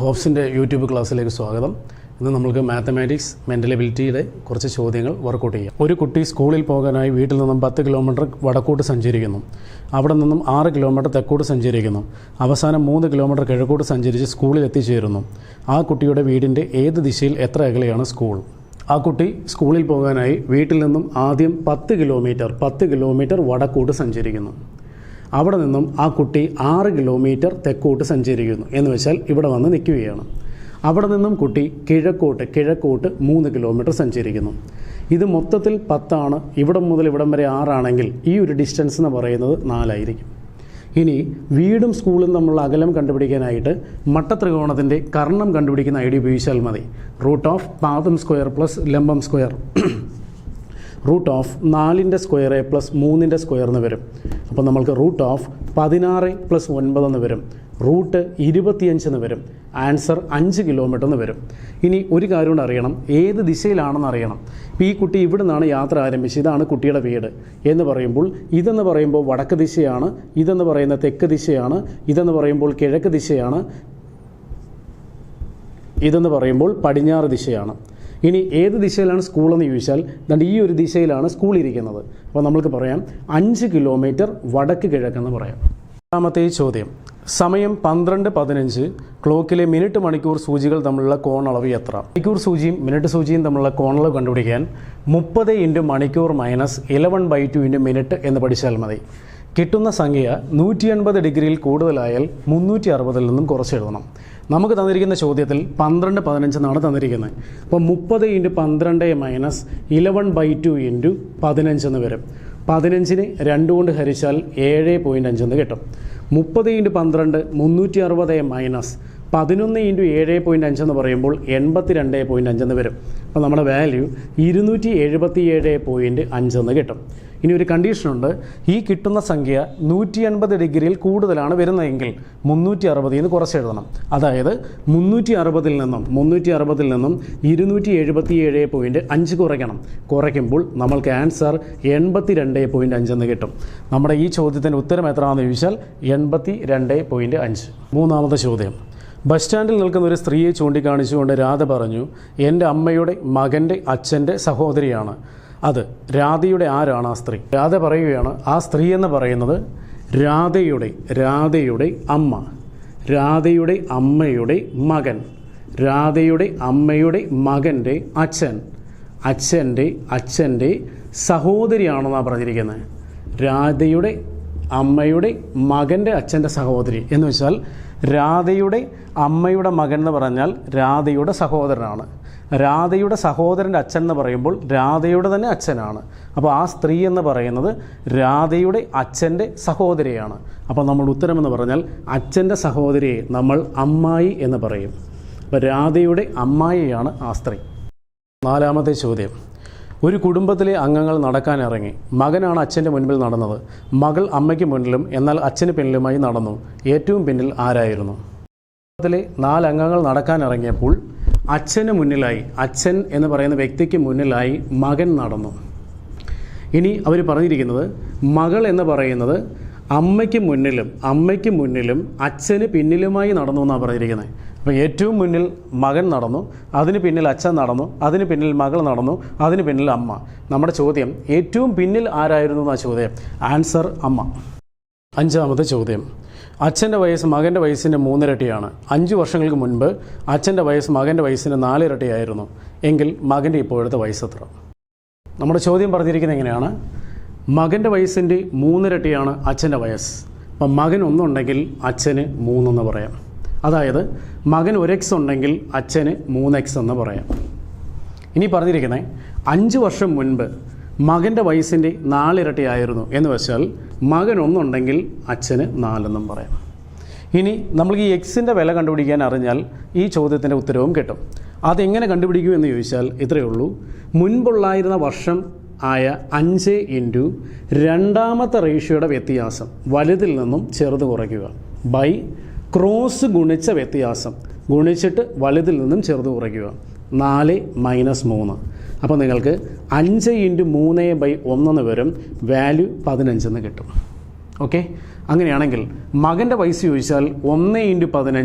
ഹോപ്സിൻ്റെ YouTube ക്ലാസ്സിലേക്ക് സ്വാഗതം. ഇന്ന് നമുക്ക് മാത്തമാറ്റിക്സ് മെൻ്റൽ എബിലിറ്റിയുടെ കുറച്ച് ചോദ്യങ്ങൾ വർക്കൗട്ട് ചെയ്യാം. ഒരു കുട്ടി സ്കൂളിൽ പോകാനായി വീട്ടിൽ നിന്നും 10 കിലോമീറ്റർ വടക്കോട്ട് സഞ്ചരിക്കുന്നു. അവിടെ നിന്നും 6 കിലോമീറ്റർ തെക്കോട്ട് സഞ്ചരിക്കുന്നു. അവസാനം 3 കിലോമീറ്റർ കിഴക്കോട്ട് സഞ്ചരിച്ച് സ്കൂളിൽ എത്തിച്ചേരുന്നു. ആ കുട്ടിയുടെ വീടിൻ്റെ ഏത് ദിശയിൽ എത്ര അകലെയാണ് സ്കൂൾ? ആ കുട്ടി സ്കൂളിൽ പോകാനായി വീട്ടിൽ നിന്നും ആദ്യം 10 കിലോമീറ്റർ വടക്കോട്ട് സഞ്ചരിക്കുന്നു. അവിടെ നിന്നും ആ കുട്ടി 6 കിലോമീറ്റർ തെക്കോട്ട് സഞ്ചരിക്കുന്നു. എന്ന് വെച്ചാൽ ഇവിടെ വന്ന് നിൽക്കുകയാണ്. അവിടെ നിന്നും കുട്ടി കിഴക്കോട്ട് 3 കിലോമീറ്റർ സഞ്ചരിക്കുന്നു. ഇത് മൊത്തത്തിൽ 10 ആണ്. ഇവിടം മുതൽ ഇവിടം വരെ 6 ആണെങ്കിൽ ഈ ഒരു ഡിസ്റ്റൻസ് എന്ന് പറയുന്നത് 4 ആയിരിക്കും. ഇനി വീടും സ്കൂളും തമ്മിലുള്ള അകലം കണ്ടുപിടിക്കാനായിട്ട് മട്ടത്രികോണത്തിൻ്റെ കർണം കണ്ടുപിടിക്കുന്ന ഐഡിയ ഉപയോഗിച്ചാൽ മതി. റൂട്ട് ഓഫ് പാദം സ്ക്വയർ പ്ലസ് ലംബം സ്ക്വയർ റൂട്ട് ഓഫ് 4ൻ്റെ സ്ക്വയർ പ്ലസ് 3ൻ്റെ സ്ക്വയർ എന്ന് വരും. അപ്പോൾ നമ്മൾക്ക് റൂട്ട് ഓഫ് 16 പ്ലസ് 9 എന്ന് വരും. റൂട്ട് 25 എന്ന് വരും. ആൻസർ 5 കിലോമീറ്റർ എന്ന് വരും. ഇനി ഒരു കാര്യം കൊണ്ട് അറിയണം, ഏത് ദിശയിലാണെന്ന് അറിയണം. ഇപ്പോൾ ഈ കുട്ടി ഇവിടെ നിന്നാണ് യാത്ര ആരംഭിച്ചത്. ഇതാണ് കുട്ടിയുടെ വീട് എന്ന് പറയുമ്പോൾ ഇതെന്ന് പറയുമ്പോൾ വടക്ക് ദിശയാണ്, ഇതെന്ന് പറയുന്ന തെക്ക് ദിശയാണ്, ഇതെന്ന് പറയുമ്പോൾ കിഴക്ക് ദിശയാണ്, ഇതെന്ന് പറയുമ്പോൾ പടിഞ്ഞാറ് ദിശയാണ്. ഇനി ഏത് ദിശയിലാണ് സ്കൂളെന്ന് ചോദിച്ചാൽ ഈ ഒരു ദിശയിലാണ് സ്കൂൾ ഇരിക്കുന്നത്. അപ്പോൾ നമ്മൾക്ക് പറയാം 5 കിലോമീറ്റർ വടക്ക് കിഴക്കെന്ന് പറയാം. രണ്ടാമത്തെ ചോദ്യം, സമയം 12:15. ക്ലോക്കിലെ മിനിറ്റ് മണിക്കൂർ സൂചികൾ തമ്മിലുള്ള കോണളവ് എത്ര? മണിക്കൂർ സൂചിയും മിനിറ്റ് സൂചിയും തമ്മിലുള്ള കോണളവ് കണ്ടുപിടിക്കാൻ 30 × മണിക്കൂർ മൈനസ് 11/2 × മിനിറ്റ് എന്ന് പഠിച്ചാൽ മതി. കിട്ടുന്ന സംഖ്യ 180 ഡിഗ്രിയിൽ കൂടുതലായാൽ 360 നിന്നും കുറച്ചെഴുതണം. നമുക്ക് തന്നിരിക്കുന്ന ചോദ്യത്തിൽ 12:15 എന്നാണ് തന്നിരിക്കുന്നത്. അപ്പോൾ 30 × 12 മൈനസ് 11/2 × 15 എന്ന് വരും. 15നെ 2 കൊണ്ട് ഹരിച്ചാൽ 7.5 എന്ന് കിട്ടും. 30 × 12 360 മൈനസ് 11 × 7.5 എന്ന് പറയുമ്പോൾ 82.5 എന്ന് വരും. അപ്പോൾ നമ്മുടെ വാല്യൂ 277.5 എന്ന് കിട്ടും. ഇനി ഒരു കണ്ടീഷനുണ്ട്, ഈ കിട്ടുന്ന സംഖ്യ 180 ഡിഗ്രിയിൽ കൂടുതലാണ് വരുന്നതെങ്കിൽ 360 എന്ന് കുറച്ചെഴുതണം. അതായത് 360 നിന്നും 277.5 കുറയ്ക്കണം. കുറയ്ക്കുമ്പോൾ നമ്മൾക്ക് ആൻസർ 82.5 എന്ന് കിട്ടും. നമ്മുടെ ഈ ചോദ്യത്തിൻ്റെ ഉത്തരം എത്രയാണെന്ന് ചോദിച്ചാൽ 82.5. മൂന്നാമത്തെ ചോദ്യം, ബസ് സ്റ്റാൻഡിൽ നിൽക്കുന്ന ഒരു സ്ത്രീയെ ചൂണ്ടിക്കാണിച്ചുകൊണ്ട് രാധ പറഞ്ഞു, എൻ്റെ അമ്മയുടെ മകൻ്റെ അച്ഛൻ്റെ സഹോദരിയാണ്. അത് രാധയുടെ ആരാണ് ആ സ്ത്രീ? രാധ പറയുകയാണ്, ആ സ്ത്രീ എന്ന് പറയുന്നത് രാധയുടെ അമ്മ, രാധയുടെ അമ്മയുടെ മകൻ, രാധയുടെ അമ്മയുടെ മകൻ്റെ അച്ഛൻ്റെ സഹോദരിയാണെന്നാണ് പറഞ്ഞിരിക്കുന്നത്. രാധയുടെ അമ്മയുടെ മകൻ്റെ അച്ഛൻ്റെ സഹോദരി എന്ന് വെച്ചാൽ രാധയുടെ അമ്മയുടെ മകൻ എന്ന് പറഞ്ഞാൽ രാധയുടെ സഹോദരനാണ്. രാധയുടെ സഹോദരൻ്റെ അച്ഛൻ എന്ന് പറയുമ്പോൾ രാധയുടെ തന്നെ അച്ഛനാണ്. അപ്പോൾ ആ സ്ത്രീ എന്ന് പറയുന്നത് രാധയുടെ അച്ഛൻ്റെ സഹോദരിയാണ്. അപ്പോൾ നമ്മൾ ഉത്തരമെന്ന് പറഞ്ഞാൽ അച്ഛൻ്റെ സഹോദരിയെ നമ്മൾ അമ്മായി എന്ന് പറയും. അപ്പോൾ രാധയുടെ അമ്മായിയാണ് ആ സ്ത്രീ. നാലാമത്തെ ചോദ്യം, ഒരു കുടുംബത്തിലെ അംഗങ്ങൾ നടക്കാനിറങ്ങി. മകനാണ് അച്ഛൻ്റെ മുൻപിൽ നടന്നത്. മകൾ അമ്മയ്ക്ക് മുന്നിലും എന്നാൽ അച്ഛന് പിന്നിലുമായി നടന്നു. ഏറ്റവും പിന്നിൽ ആരായിരുന്നു? കുടുംബത്തിലെ 4 അംഗങ്ങൾ നടക്കാനിറങ്ങിയപ്പോൾ അച്ഛന് മുന്നിലായി, അച്ഛൻ എന്ന് പറയുന്ന വ്യക്തിക്ക് മുന്നിലായി മകൻ നടന്നു. ഇനി അവർ പറഞ്ഞിരിക്കുന്നത് മകൾ എന്ന് പറയുന്നത് അമ്മയ്ക്ക് മുന്നിലും അച്ഛന് പിന്നിലുമായി നടന്നു എന്നാണ് പറഞ്ഞിരിക്കുന്നത്. അപ്പോൾ ഏറ്റവും മുന്നിൽ മകൻ നടന്നു, അതിന് പിന്നിൽ അച്ഛൻ നടന്നു, അതിന് പിന്നിൽ മകൾ നടന്നു, അതിന് പിന്നിൽ അമ്മ. നമ്മുടെ ചോദ്യം ഏറ്റവും പിന്നിൽ ആരായിരുന്നു എന്നാണ് ചോദ്യം. ആൻസർ അമ്മ. അഞ്ചാമത്തെ ചോദ്യം, അച്ഛൻ്റെ വയസ്സ് മകൻ്റെ വയസ്സിൻ്റെ 3 ഇരട്ടിയാണ്. 5 വർഷങ്ങൾക്ക് മുൻപ് അച്ഛൻ്റെ വയസ്സ് മകൻ്റെ വയസ്സിന് 4 ഇരട്ടിയായിരുന്നു. എങ്കിൽ മകൻ്റെ ഇപ്പോഴത്തെ വയസ്സ് എത്ര? നമ്മുടെ ചോദ്യം പറഞ്ഞിരിക്കുന്നത് എങ്ങനെയാണ്, മകൻ്റെ വയസ്സിൻ്റെ 3 ഇരട്ടിയാണ് അച്ഛൻ്റെ വയസ്സ്. അപ്പം മകൻ 1 ഉണ്ടെങ്കിൽ അച്ഛന് 3 എന്ന് പറയാം. അതായത് മകൻ 1x ഉണ്ടെങ്കിൽ അച്ഛന് 3x എന്ന് പറയാം. ഇനി പറഞ്ഞിരിക്കുന്നത് 5 വർഷം മുൻപ് മകൻ്റെ വയസ്സിൻ്റെ 4 ഇരട്ടിയായിരുന്നു എന്ന് വെച്ചാൽ മകൻ 1 ഉണ്ടെങ്കിൽ അച്ഛന് 4 എന്നും പറയാം. ഇനി നമ്മൾക്ക് ഈ എക്സിൻ്റെ വില കണ്ടുപിടിക്കാൻ അറിഞ്ഞാൽ ഈ ചോദ്യത്തിൻ്റെ ഉത്തരവും കിട്ടും. അതെങ്ങനെ കണ്ടുപിടിക്കൂ എന്ന് ചോദിച്ചാൽ ഇത്രയേ ഉള്ളൂ, മുൻപുള്ളായിരുന്ന വർഷം ആയ 5 × രണ്ടാമത്തെ റേഷ്യോയുടെ വ്യത്യാസം വലുതിൽ നിന്നും ചെറുത് കുറയ്ക്കുക ബൈ ക്രോസ് ഗുണിച്ച വ്യത്യാസം ഗുണിച്ചിട്ട് വലുതിൽ നിന്നും ചെറുത് കുറയ്ക്കുക 4 - 3. അപ്പോൾ നിങ്ങൾക്ക് 5 × 3/1 എന്ന് വരും. വാല്യൂ 15 എന്ന് കിട്ടും. ഓക്കെ, അങ്ങനെയാണെങ്കിൽ മകൻ്റെ വയസ്സ് ചോദിച്ചാൽ 1 ×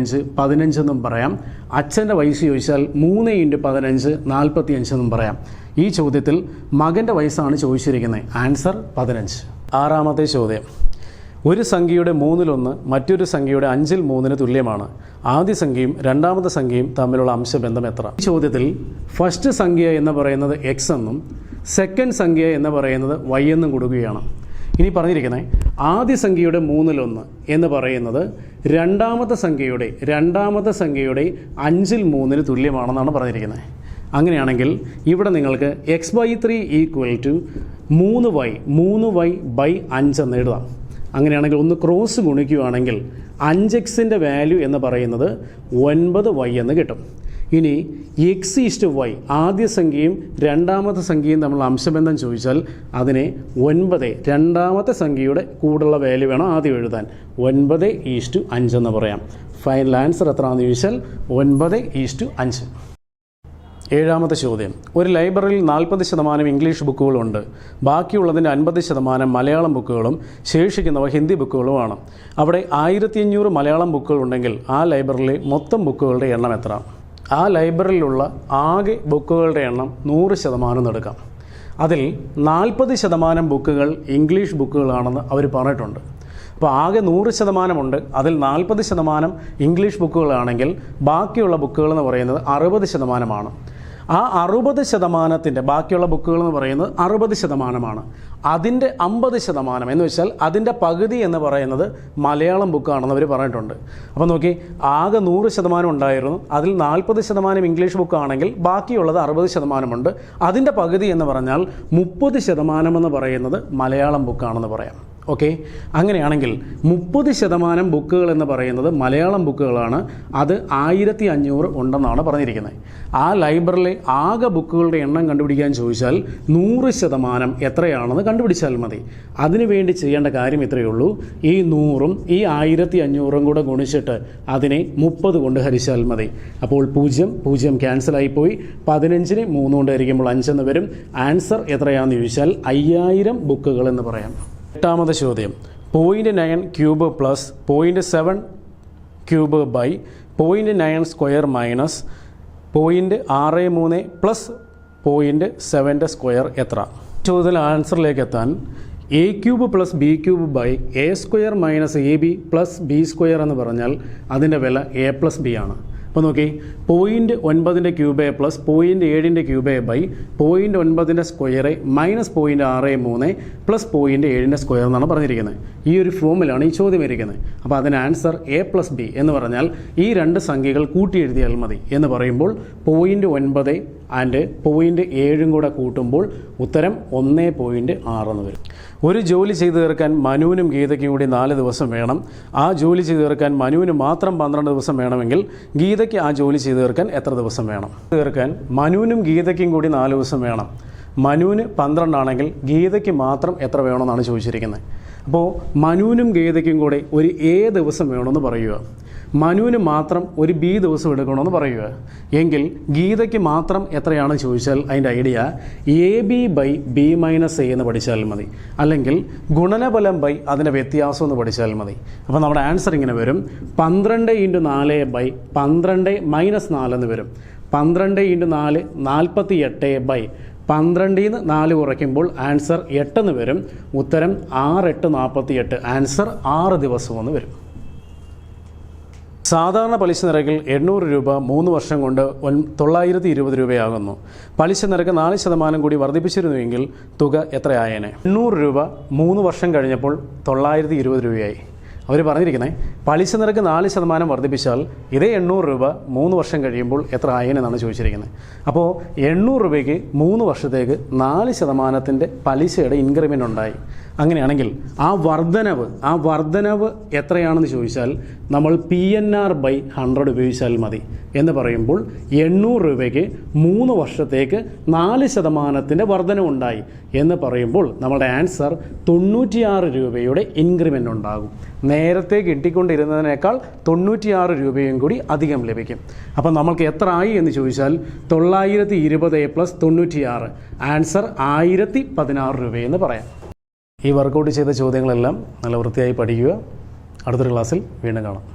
15 എന്നും പറയാം. അച്ഛൻ്റെ വയസ്സ് ചോദിച്ചാൽ 3 × 15 45 എന്നും പറയാം. ഈ ചോദ്യത്തിൽ മകൻ്റെ വയസ്സാണ് ചോദിച്ചിരിക്കുന്നത്. ആൻസർ 15. ആറാമത്തെ ചോദ്യം. ഒരു സംഖ്യയുടെ 1/3 മറ്റൊരു സംഖ്യയുടെ 5/3 തുല്യമാണ്. ആദ്യ സംഖ്യയും രണ്ടാമത്തെ സംഖ്യയും തമ്മിലുള്ള അംശബന്ധം എത്ര? ഈ ചോദ്യത്തിൽ ഫസ്റ്റ് സംഖ്യ എന്ന് പറയുന്നത് എക്സ് എന്നും സെക്കൻഡ് സംഖ്യ എന്ന് പറയുന്നത് വൈ എന്നും കൊടുക്കുകയാണ്. ഇനി പറഞ്ഞിരിക്കുന്നത് ആദ്യ സംഖ്യയുടെ 1/3 എന്ന് പറയുന്നത് രണ്ടാമത്തെ സംഖ്യയുടെ 5/3 തുല്യമാണെന്നാണ് പറഞ്ഞിരിക്കുന്നത്. അങ്ങനെയാണെങ്കിൽ ഇവിടെ നിങ്ങൾക്ക് x/3 = 3y/5 എന്ന് എഴുതാം. അങ്ങനെയാണെങ്കിൽ ഒന്ന് ക്രോസ് ഗുണിക്കുകയാണെങ്കിൽ 5x വാല്യൂ എന്ന് പറയുന്നത് 9y എന്ന് കിട്ടും. ഇനി x/y ആദ്യ സംഖ്യയും രണ്ടാമത്തെ സംഖ്യയും തമ്മിലുള്ള അംശബന്ധം ചോദിച്ചാൽ അതിനെ 9 രണ്ടാമത്തെ സംഖ്യയുടെ കൂടുള്ള വാല്യൂ വേണം ആദ്യം എഴുതാൻ. 9:5 എന്ന് പറയാം. ഫൈനൽ ആൻസർ എത്രയാണെന്ന് ചോദിച്ചാൽ 9:5. ഏഴാമത്തെ ചോദ്യം. ഒരു ലൈബ്രറിയിൽ 40% ഇംഗ്ലീഷ് ബുക്കുകളുണ്ട്. ബാക്കിയുള്ളതിൻ്റെ 50% മലയാളം ബുക്കുകളും ശേഷിക്കുന്നവ ഹിന്ദി ബുക്കുകളുമാണ്. അവിടെ 1500 മലയാളം ബുക്കുകളുണ്ടെങ്കിൽ ആ ലൈബ്രറിയിലെ മൊത്തം ബുക്കുകളുടെ എണ്ണം എത്ര? ആ ലൈബ്രറിയിലുള്ള ആകെ ബുക്കുകളുടെ എണ്ണം 100% എടുക്കാം. അതിൽ 40% ബുക്കുകൾ ഇംഗ്ലീഷ് ബുക്കുകളാണെന്ന് അവർ പറഞ്ഞിട്ടുണ്ട്. അപ്പോൾ ആകെ 100% ഉണ്ട്. അതിൽ 40% ഇംഗ്ലീഷ് ബുക്കുകളാണെങ്കിൽ ബാക്കിയുള്ള ബുക്കുകൾ എന്ന് പറയുന്നത് 60%. ആ 60%-ൻ്റെ ബാക്കിയുള്ള ബുക്കുകൾ എന്ന് പറയുന്നത് 60%. അതിൻ്റെ 50% എന്ന് വെച്ചാൽ അതിൻ്റെ പകുതി എന്ന് പറയുന്നത് മലയാളം ബുക്കാണെന്ന് അവർ പറഞ്ഞിട്ടുണ്ട്. അപ്പോൾ നോക്കി, ആകെ 100% ഉണ്ടായിരുന്നു. അതിൽ 40% ഇംഗ്ലീഷ് ബുക്കാണെങ്കിൽ ബാക്കിയുള്ളത് 60% ഉണ്ട്. അതിൻ്റെ പകുതി എന്ന് പറഞ്ഞാൽ 30% എന്ന് പറയുന്നത് മലയാളം ബുക്കാണെന്ന് പറയാം. ഓക്കെ, അങ്ങനെയാണെങ്കിൽ 30% ബുക്കുകൾ എന്ന് പറയുന്നത് മലയാളം ബുക്കുകളാണ്. അത് 1500 ഉണ്ടെന്നാണ് പറഞ്ഞിരിക്കുന്നത്. ആ ലൈബ്രറിയിലെ ആകെ ബുക്കുകളുടെ എണ്ണം കണ്ടുപിടിക്കാൻ ചോദിച്ചാൽ 100% എത്രയാണെന്ന് കണ്ടുപിടിച്ചാൽ മതി. അതിനുവേണ്ടി ചെയ്യേണ്ട കാര്യം ഇത്രയേ ഉള്ളൂ. ഈ 100ഉം ഈ 1500ഉം കൂടെ ഗുണിച്ചിട്ട് അതിനെ 30 കൊണ്ട് ഹരിച്ചാൽ മതി. അപ്പോൾ 0 ക്യാൻസലായിപ്പോയി. 15നെ 3 കൊണ്ട് ഹരിക്കുമ്പോൾ 5 എന്ന് വരും. ആൻസർ എത്രയാണെന്ന് ചോദിച്ചാൽ 5000 ബുക്കുകൾ എന്ന് പറയാം. എട്ടാമത്തെ ചോദ്യം. 0.9 cube plus 0.7 cube by 0.9 square minus 0.63 plus 0.7 square എത്ര? ചോദ്യത്തിൽ ആൻസറിലേക്ക് എത്താൻ a cube plus b cube by a square minus a b plus b square എന്ന് പറഞ്ഞാൽ അതിൻ്റെ വില എ പ്ലസ് ബി ആണ്. അപ്പോൾ നോക്കി, 0.9 cube plus 0.7 cube by 0.9 square minus 0.63 plus 0.7 square എന്നാണ് പറഞ്ഞിരിക്കുന്നത്. ഈ ഒരു ഫോമിലാണ് ഈ ചോദ്യം ഇരിക്കുന്നത്. അപ്പോൾ അതിന് ആൻസർ എ പ്ലസ് ബി എന്ന് പറഞ്ഞാൽ ഈ രണ്ട് സംഖ്യകൾ കൂട്ടി എഴുതിയാൽ മതി. എന്ന് പറയുമ്പോൾ 0.9 ആൻഡ് 0.7 കൂടെ കൂട്ടുമ്പോൾ ഉത്തരം 1.6 എന്ന് വരും. ഒരു ജോലി ചെയ്തു തീർക്കാൻ മനുവിനും ഗീതയ്ക്കും കൂടി 4 ദിവസം വേണം. ആ ജോലി ചെയ്തു തീർക്കാൻ മനുവിന് മാത്രം 12 ദിവസം വേണമെങ്കിൽ ഗീതയ്ക്ക് ആ ജോലി ചെയ്തു തീർക്കാൻ എത്ര ദിവസം വേണം? തീർക്കാൻ മനുവിനും ഗീതയ്ക്കും കൂടി 4 ദിവസം വേണം. മനുവിന് 12 ആണെങ്കിൽ ഗീതയ്ക്ക് മാത്രം എത്ര വേണമെന്നാണ് ചോദിച്ചിരിക്കുന്നത്. അപ്പോൾ മനുവിനും ഗീതയ്ക്കും കൂടെ ഒരു എ ദിവസം വേണമെന്ന് പറയുക. മനുവിന് മാത്രം ഒരു ബി ദിവസം എടുക്കണമെന്ന് പറയുക. എങ്കിൽ ഗീതയ്ക്ക് മാത്രം എത്രയാണെന്ന് ചോദിച്ചാൽ അതിൻ്റെ ഐഡിയ AB/B-A എന്ന് പഠിച്ചാൽ മതി. അല്ലെങ്കിൽ ഗുണനഫലം ബൈ അതിൻ്റെ വ്യത്യാസം എന്ന് പഠിച്ചാൽ മതി. അപ്പോൾ നമ്മുടെ ആൻസർ ഇങ്ങനെ വരും. 12 × 4/12 - 4 എന്ന് വരും. 12 × 4 48/12 12 4 കുറയ്ക്കുമ്പോൾ ആൻസർ 8 എന്ന് വരും. ഉത്തരം 6 8 48. ആൻസർ 6 ദിവസം എന്ന് വരും. സാധാരണ പലിശ നിരക്കിൽ 800 രൂപ 3 വർഷം കൊണ്ട് 920 രൂപയാകുന്നു. പലിശ നിരക്ക് 4% കൂടി വർദ്ധിപ്പിച്ചിരുന്നുവെങ്കിൽ തുക എത്രയായേനെ? 800 രൂപ 3 വർഷം കഴിഞ്ഞപ്പോൾ 920 രൂപയായി. അവർ പറഞ്ഞിരിക്കുന്നത് പലിശ നിരക്ക് 4% വർദ്ധിപ്പിച്ചാൽ ഇതേ 800 രൂപ 3 വർഷം കഴിയുമ്പോൾ എത്ര ആയേനെന്നാണ് ചോദിച്ചിരിക്കുന്നത്. അപ്പോൾ 800 രൂപയ്ക്ക് 3 വർഷത്തേക്ക് 4% പലിശയുടെ ഇൻക്രിമെൻ്റ് ഉണ്ടായി. അങ്ങനെയാണെങ്കിൽ ആ വർധനവ് എത്രയാണെന്ന് ചോദിച്ചാൽ നമ്മൾ PNR/100 ഉപയോഗിച്ചാൽ മതി. എന്ന് പറയുമ്പോൾ 800 രൂപയ്ക്ക് 3 വർഷത്തേക്ക് 4% വർധനവുണ്ടായി എന്ന് പറയുമ്പോൾ നമ്മുടെ ആൻസർ 96 രൂപയുടെ ഇൻക്രിമെൻ്റ് ഉണ്ടാകും. നേരത്തെ കിട്ടിക്കൊണ്ടിരുന്നതിനേക്കാൾ 96 രൂപയും കൂടി അധികം ലഭിക്കും. അപ്പം നമ്മൾക്ക് എത്ര ആയി എന്ന് ചോദിച്ചാൽ 920 + 96 ആൻസർ 1016 രൂപയെന്ന് പറയാം. ഈ വർക്കൗട്ട് ചെയ്ത ചോദ്യങ്ങളെല്ലാം നല്ല വൃത്തിയായി പഠിക്കുക. അടുത്തൊരു ക്ലാസ്സിൽ വീണ്ടും കാണാം.